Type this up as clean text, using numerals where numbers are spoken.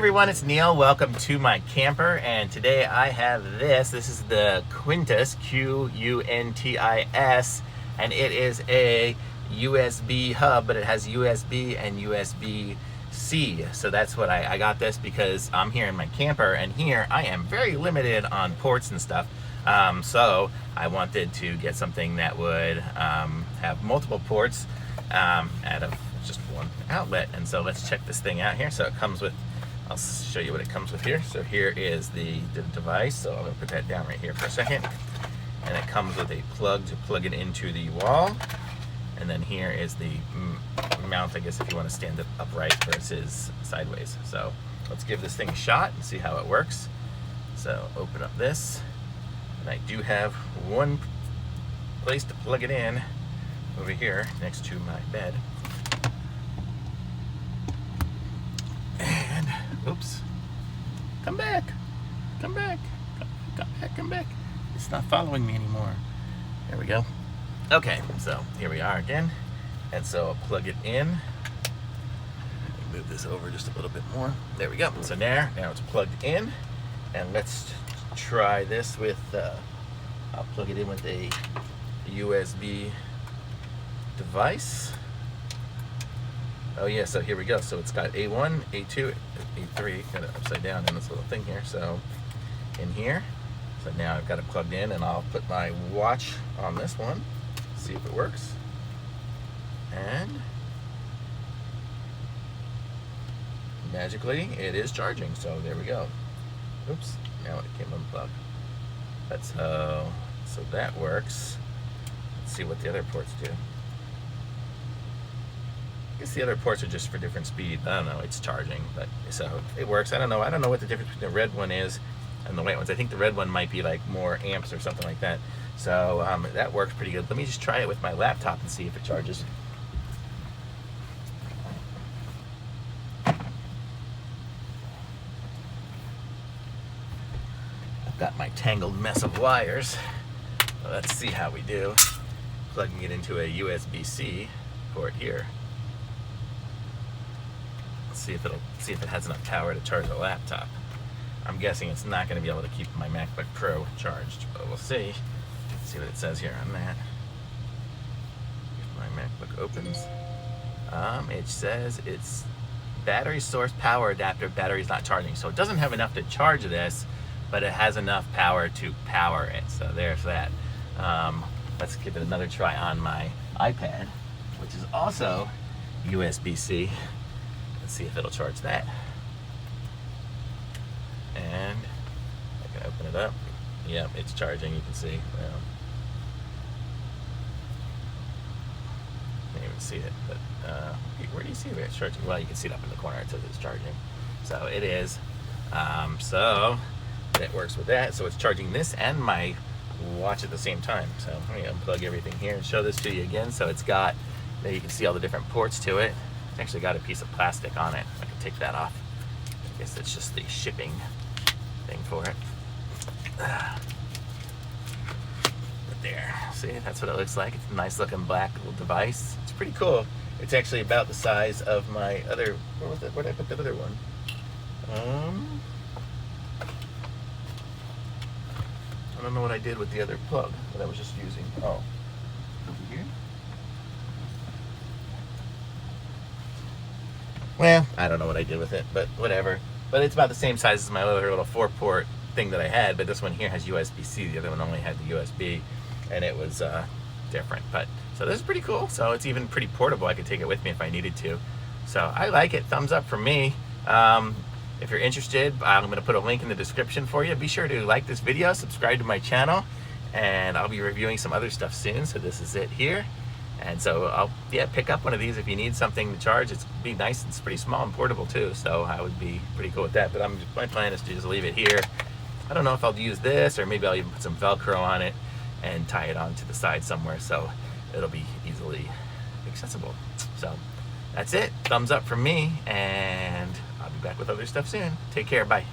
everyone, it's Neil. Welcome to my camper, and today I have this. This is the Quntis, Quntis, and it is a USB hub, but it has USB and USB-C. So that's what I got this because I'm here in my camper, and here I am very limited on ports and stuff. So I wanted to get something that would have multiple ports out of just one outlet. And so let's check this thing out here. So it comes with, I'll show you what it comes with here. So here is the device. So I'm going to put that down right here for a second. And it comes with a plug to plug it into the wall. And then here is the mount, I guess, if you want to stand it upright versus sideways. So let's give this thing a shot and see how it works. So open up this. And I do have one place to plug it in over here next to my bed. And, oops, come back, come back, come back, come back. It's not following me anymore. There we go. Okay, so here we are again. And so I'll plug it in. Move this over just a little bit more. There we go. So now it's plugged in. And let's try this with, I'll plug it in with a USB device. Oh yeah, so here we go. So it's got A1, A2, A3, got it upside down in this little thing here. So in here, so now I've got it plugged in, and I'll put my watch on this one, see if it works. And magically, it is charging. So there we go. Oops, now it came unplugged. That's how, so that works. Let's see what the other ports do. I guess the other ports are just for different speed. I don't know, it's charging, but so it works. I don't know what the difference between the red one is and the white ones. I think the red one might be like more amps or something like that. So that works pretty good. Let me just try it with my laptop and see if it charges. I've got my tangled mess of wires. Let's see how we do. Plugging it into a USB-C port here. See if it has enough power to charge a laptop. I'm guessing it's not going to be able to keep my MacBook Pro charged, but we'll see. Let's see what it says here on that. If my MacBook opens, it says it's battery source power adapter. Battery's not charging, so it doesn't have enough to charge this, but it has enough power to power it. So there's that. Let's give it another try on my iPad, which is also USB-C. Let's see if it'll charge that. And I can open it up. Yep, it's charging, you can see. Well, can't even see it, but where do you see it? It's charging. Well, you can see it up in the corner. It says it's charging. So it is. So it works with that. So it's charging this and my watch at the same time. So let me unplug everything here and show this to you again. So it's got, there you can see all the different ports to it. It's actually got a piece of plastic on it. I can take that off. I guess it's just the shipping thing for it. But there, see, that's what it looks like. It's a nice looking black little device. It's pretty cool. It's actually about the size of my other, where was it? Where did I put the other one? I don't know what I did with the other plug that I was just using. Oh, over here? Well, I don't know what I did with it, but whatever. But it's about the same size as my other little 4-port thing that I had, but this one here has USB-C. The other one only had the USB, and it was different. But so this is pretty cool. So it's even pretty portable. I could take it with me if I needed to. So I like it. Thumbs up from me. If you're interested, I'm going to put a link in the description for you. Be sure to like this video, subscribe to my channel, and I'll be reviewing some other stuff soon. So this is it here. And so I'll pick up one of these if you need something to charge. It's be nice. It's pretty small and portable too, so I would be pretty cool with that. But my plan is to just leave it here. I don't know if I'll use this, or maybe I'll even put some Velcro on it and tie it onto the side somewhere so it'll be easily accessible. So that's it. Thumbs up from me, and I'll be back with other stuff soon. Take care. Bye.